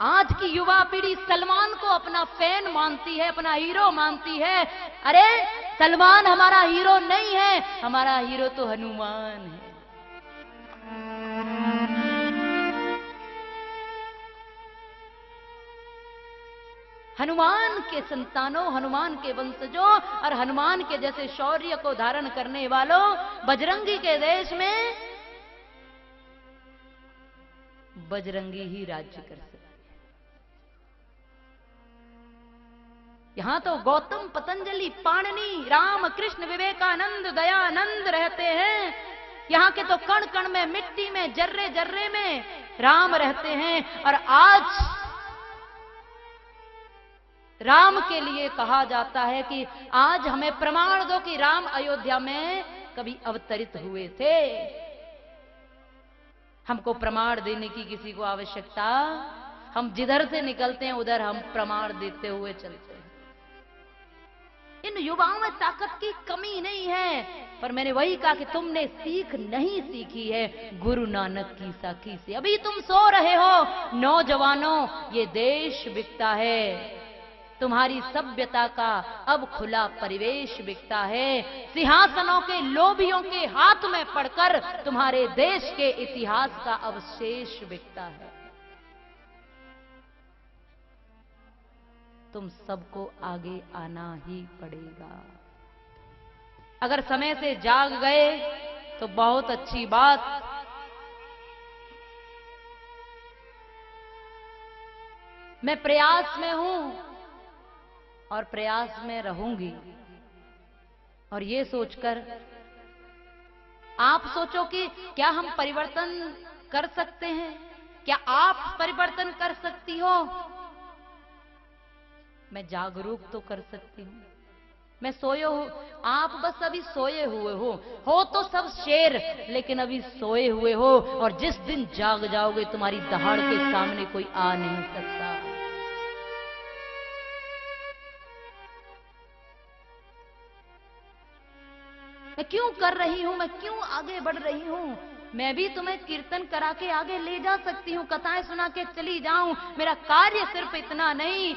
आज की युवा पीढ़ी सलमान को अपना फैन मानती है, अपना हीरो मानती है। अरे सलमान हमारा हीरो नहीं है, हमारा हीरो तो हनुमान है। हनुमान के संतानों, हनुमान के वंशजों और हनुमान के जैसे शौर्य को धारण करने वालों, बजरंगी के देश में बजरंगी ही राज्य कर सकते। यहां तो गौतम, पतंजलि, पाणिनि, राम, कृष्ण, विवेकानंद, दयानंद रहते हैं। यहां के तो कण कण में, मिट्टी में, जर्रे जर्रे में राम रहते हैं। और आज राम के लिए कहा जाता है कि आज हमें प्रमाण दो कि राम अयोध्या में कभी अवतरित हुए थे। हमको प्रमाण देने की किसी को आवश्यकता, हम जिधर से निकलते हैं उधर हम प्रमाण देते हुए चलते हैं। इन युवाओं में ताकत की कमी नहीं है, पर मैंने वही कहा कि तुमने सीख नहीं सीखी है गुरु नानक की साखी से। अभी तुम सो रहे हो नौजवानों, ये देश बिकता है। तुम्हारी सभ्यता का अब खुला परिवेश बिकता है। सिंहासनों के लोभियों के हाथ में पड़कर तुम्हारे देश के इतिहास का अवशेष बिकता है। तुम सबको आगे आना ही पड़ेगा। अगर समय से जाग गए तो बहुत अच्छी बात। मैं प्रयास में हूं और प्रयास में रहूंगी। और ये सोचकर आप सोचो कि क्या हम परिवर्तन कर सकते हैं? क्या आप परिवर्तन कर सकती हो? मैं जागरूक तो कर सकती हूं। मैं सोए हूं, आप बस अभी सोए हुए हो तो सब शेर, लेकिन अभी सोए हुए हो। और जिस दिन जाग जाओगे तुम्हारी दहाड़ के सामने कोई आ नहीं सकता। मैं क्यों कर रही हूं, मैं क्यों आगे बढ़ रही हूं? मैं भी तुम्हें कीर्तन करा के आगे ले जा सकती हूं, कथाएं सुना के चली जाऊं। मेरा कार्य सिर्फ इतना नहीं,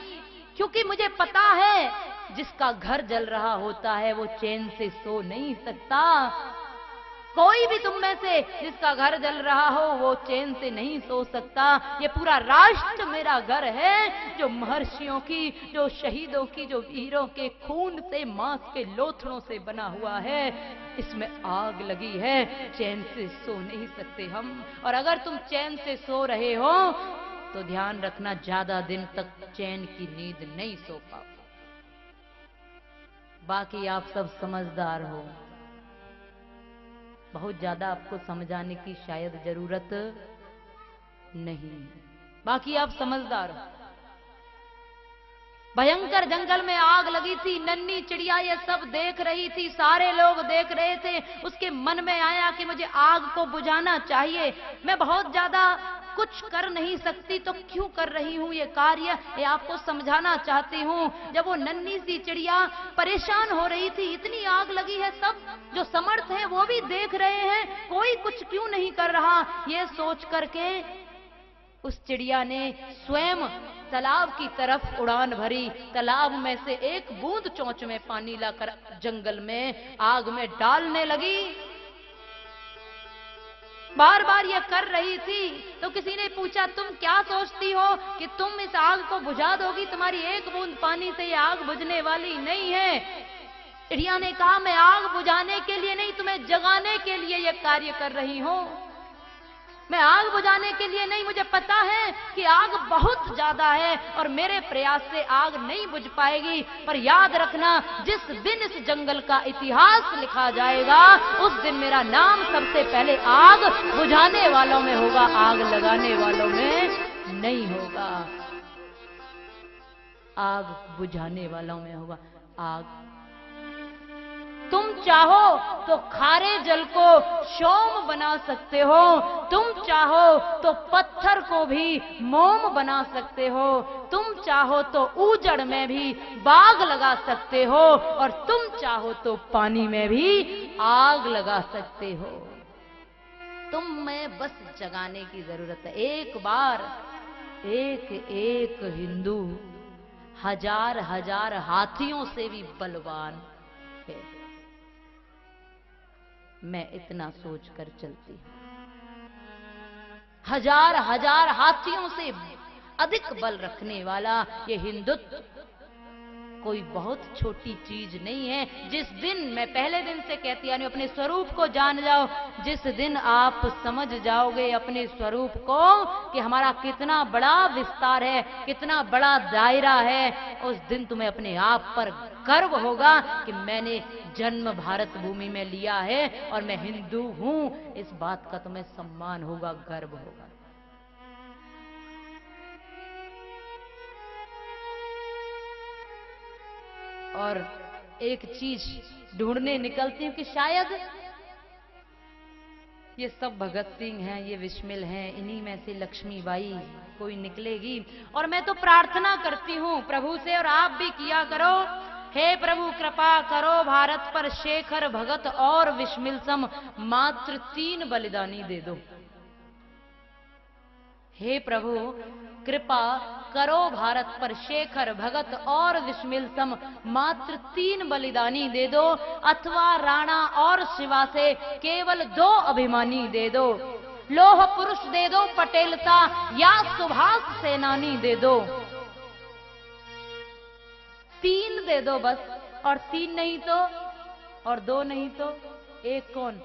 क्योंकि मुझे पता है जिसका घर जल रहा होता है वो चैन से सो नहीं सकता। कोई भी तुम में से जिसका घर जल रहा हो वो चैन से नहीं सो सकता। ये पूरा राष्ट्र मेरा घर है, जो महर्षियों की, जो शहीदों की, जो वीरों के खून से, मांस के लोथड़ों से बना हुआ है। इसमें आग लगी है, चैन से सो नहीं सकते हम। और अगर तुम चैन से सो रहे हो तो ध्यान रखना, ज्यादा दिन तक चैन की नींद नहीं सो पाओ। बाकी आप सब समझदार हो, बहुत ज्यादा आपको समझाने की शायद जरूरत नहीं। बाकी आप समझदार हो। भयंकर जंगल में आग लगी थी, नन्ही चिड़िया ये सब देख रही थी, सारे लोग देख रहे थे। उसके मन में आया कि मुझे आग को बुझाना चाहिए। मैं बहुत ज्यादा कुछ कर नहीं सकती तो क्यों कर रही हूं ये कार्य, ये आपको समझाना चाहती हूं। जब वो नन्ही सी चिड़िया परेशान हो रही थी, इतनी आग लगी है, सब जो समर्थ है वो भी देख रहे हैं, कोई कुछ क्यों नहीं कर रहा, ये सोच करके उस चिड़िया ने स्वयं तालाब की तरफ उड़ान भरी। तालाब में से एक बूंद चोंच में पानी लाकर जंगल में आग में डालने लगी। बार बार ये कर रही थी तो किसी ने पूछा, तुम क्या सोचती हो कि तुम इस आग को बुझा दोगी? तुम्हारी एक बूंद पानी से ये आग बुझने वाली नहीं है। चिड़िया ने कहा, मैं आग बुझाने के लिए नहीं, तुम्हें जगाने के लिए ये कार्य कर रही हूं। मैं आग बुझाने के लिए नहीं, मुझे पता है कि आग बहुत ज्यादा है और मेरे प्रयास से आग नहीं बुझ पाएगी। पर याद रखना, जिस दिन इस जंगल का इतिहास लिखा जाएगा उस दिन मेरा नाम सबसे पहले आग बुझाने वालों में होगा, आग लगाने वालों में नहीं होगा। आग बुझाने वालों में होगा। आग तुम चाहो तो खारे जल को सोम बना सकते हो, तुम चाहो तो पत्थर को भी मोम बना सकते हो, तुम चाहो तो ऊजड़ में भी बाग लगा सकते हो, और तुम चाहो तो पानी में भी आग लगा सकते हो। तुम में बस जगाने की जरूरत है। एक बार एक एक हिंदू हजार हजार हाथियों से भी बलवान है। मैं इतना सोचकर चलती हूं, हजार हजार हाथियों से अधिक बल रखने वाला ये हिंदुत्व कोई बहुत छोटी चीज नहीं है। जिस दिन, मैं पहले दिन से कहती यानी अपने स्वरूप को जान जाओ, जिस दिन आप समझ जाओगे अपने स्वरूप को कि हमारा कितना बड़ा विस्तार है, कितना बड़ा दायरा है, उस दिन तुम्हें अपने आप पर गर्व होगा कि मैंने जन्म भारत भूमि में लिया है और मैं हिंदू हूं। इस बात का तुम्हें सम्मान होगा, गर्व होगा। और एक चीज ढूंढने निकलती हूं कि शायद ये सब भगत सिंह हैं, ये विस्मिल हैं, इन्हीं में से लक्ष्मीबाई कोई निकलेगी। और मैं तो प्रार्थना करती हूं प्रभु से, और आप भी किया करो, हे प्रभु कृपा करो भारत पर, शेखर भगत और विस्मिल सम मात्र 3 बलिदानी दे दो। हे प्रभु कृपा करो भारत पर, शेखर भगत और विस्मिल सम मात्र 3 बलिदानी दे दो, अथवा राणा और शिवा से केवल 2 अभिमानी दे दो। लोह पुरुष दे दो पटेलता, या सुभाष सेनानी दे दो। 3 दे दो बस, और 3 नहीं तो, और 2 नहीं तो 1 कौन?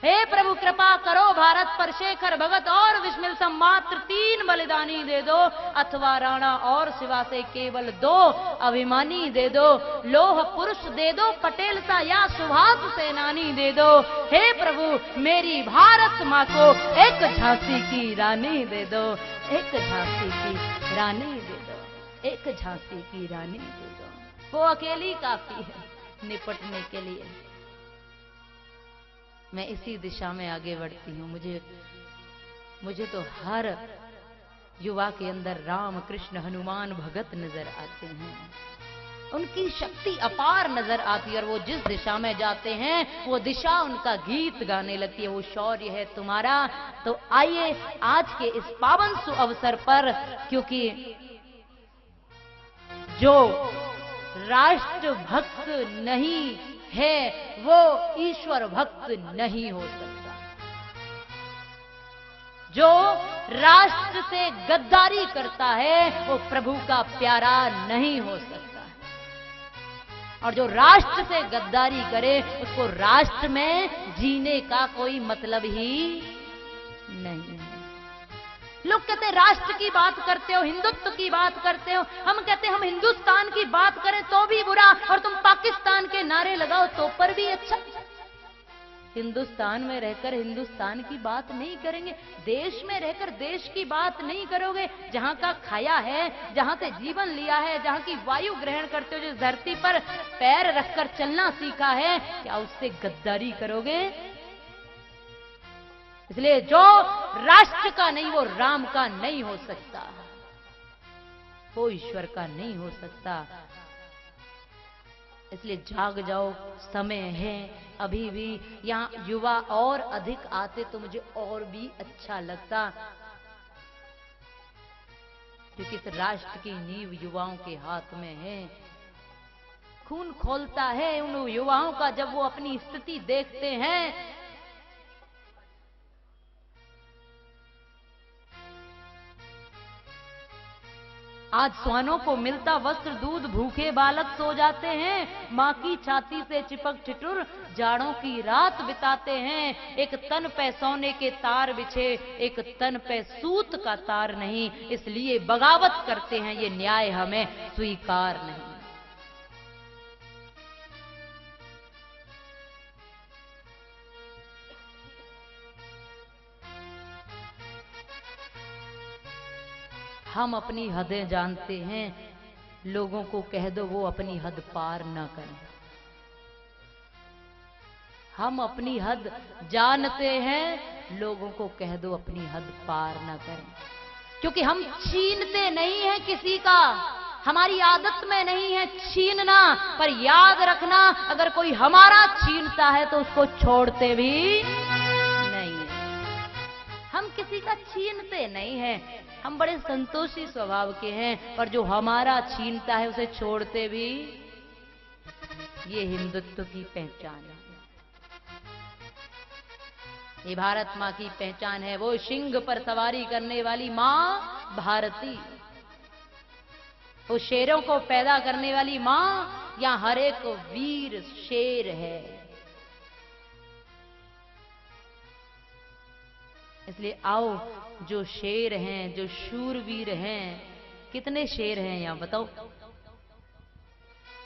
हे प्रभु कृपा करो भारत पर, शेखर भगत और विस्मिल सम मात्र 3 बलिदानी दे दो, अथवा राणा और शिवा से केवल 2 अभिमानी दे दो। लोह पुरुष दे दो पटेलता, या सुभाष सेनानी दे दो। हे प्रभु मेरी भारत माँ को एक झांसी की रानी दे दो, एक झांसी की रानी दे दो, एक झांसी की रानी दे दो। वो अकेली काफी है निपटने के लिए। मैं इसी दिशा में आगे बढ़ती हूं। मुझे तो हर युवा के अंदर राम कृष्ण हनुमान भगत नजर आते हैं, उनकी शक्ति अपार नजर आती है, और वो जिस दिशा में जाते हैं वो दिशा उनका गीत गाने लगती है। वो शौर्य है तुम्हारा। तो आइए आज के इस पावन सु अवसर पर, क्योंकि जो राष्ट्र भक्त नहीं है वो ईश्वर भक्त नहीं हो सकता। जो राष्ट्र से गद्दारी करता है वो प्रभु का प्यारा नहीं हो सकता, और जो राष्ट्र से गद्दारी करे उसको राष्ट्र में जीने का कोई मतलब ही नहीं है। लोग कहते हैं राष्ट्र की बात करते हो, हिंदुत्व की बात करते हो। हम कहते हैं हम हिंदुस्तान की बात करें तो भी बुरा, और तुम पाकिस्तान के नारे लगाओ तो पर भी अच्छा। हिंदुस्तान में रहकर हिंदुस्तान की बात नहीं करेंगे, देश में रहकर देश की बात नहीं करोगे। जहां का खाया है, जहां से जीवन लिया है, जहां की वायु ग्रहण करते हो, जिस धरती पर पैर रखकर चलना सीखा है, क्या उससे गद्दारी करोगे? इसलिए जो राष्ट्र का नहीं वो राम का नहीं हो सकता, वो ईश्वर का नहीं हो सकता। इसलिए जाग जाओ, समय है अभी भी। यहाँ युवा और अधिक आते तो मुझे और भी अच्छा लगता, क्योंकि इस राष्ट्र की नींव युवाओं के हाथ में है। खून खौलता है उन युवाओं का जब वो अपनी स्थिति देखते हैं। आज स्वानों को मिलता वस्त्र दूध, भूखे बालक सो जाते हैं। माँ की छाती से चिपक ठिठुर जाड़ों की रात बिताते हैं। एक तन पे सोने के तार बिछे, एक तन पे सूत का तार नहीं, इसलिए बगावत करते हैं, ये न्याय हमें स्वीकार नहीं। हम अपनी हदें जानते हैं, लोगों को कह दो वो अपनी हद पार ना करें। हम अपनी हद जानते हैं, लोगों को कह दो अपनी हद पार ना करें, क्योंकि हम छीनते नहीं हैं किसी का, हमारी आदत में नहीं है छीनना। पर याद रखना, अगर कोई हमारा छीनता है तो उसको छोड़ते भी नहीं है। हम किसी का छीनते नहीं हैं, हम बड़े संतोषी स्वभाव के हैं, पर जो हमारा छीनता है उसे छोड़ते भी। ये हिंदुत्व की पहचान है, ये भारत माँ की पहचान है। वो सिंह पर सवारी करने वाली माँ भारती, वो शेरों को पैदा करने वाली माँ, या हर एक वीर शेर है। इसलिए आओ, जो शेर हैं, जो शूरवीर हैं, कितने शेर हैं यहां बताओ,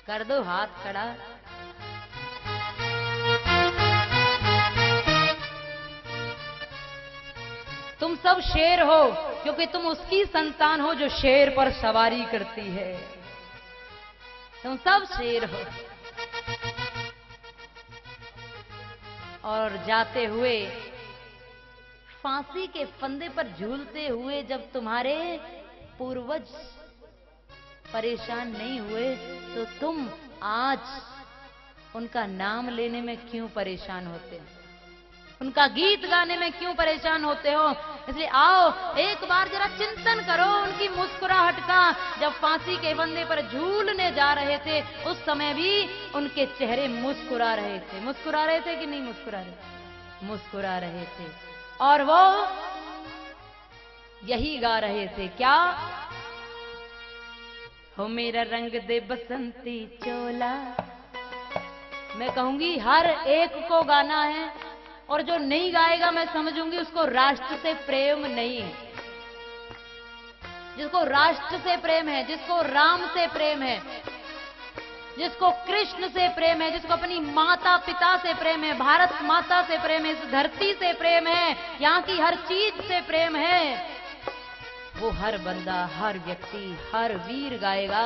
कर दो हाथ खड़ा। तुम सब शेर हो, क्योंकि तुम उसकी संतान हो जो शेर पर सवारी करती है। तुम सब शेर हो। और जाते हुए, फांसी के फंदे पर झूलते हुए जब तुम्हारे पूर्वज परेशान नहीं हुए, तो तुम आज उनका नाम लेने में क्यों परेशान होते हो, उनका गीत गाने में क्यों परेशान होते हो? इसलिए आओ, एक बार जरा चिंतन करो उनकी मुस्कुराहट का। जब फांसी के फंदे पर झूलने जा रहे थे, उस समय भी उनके चेहरे मुस्कुरा रहे थे। मुस्कुरा रहे थे कि नहीं मुस्कुरा रहे? मुस्कुरा रहे थे। और वो यही गा रहे थे, क्या? हो मेरा रंग दे बसंती चोला। मैं कहूंगी हर एक को गाना है, और जो नहीं गाएगा मैं समझूंगी उसको राष्ट्र से प्रेम नहीं है। जिसको राष्ट्र से प्रेम है, जिसको राम से प्रेम है, जिसको कृष्ण से प्रेम है, जिसको अपनी माता पिता से प्रेम है, भारत माता से प्रेम है, इस धरती से प्रेम है, यहाँ की हर चीज से प्रेम है, वो हर बंदा, हर व्यक्ति, हर वीर गाएगा,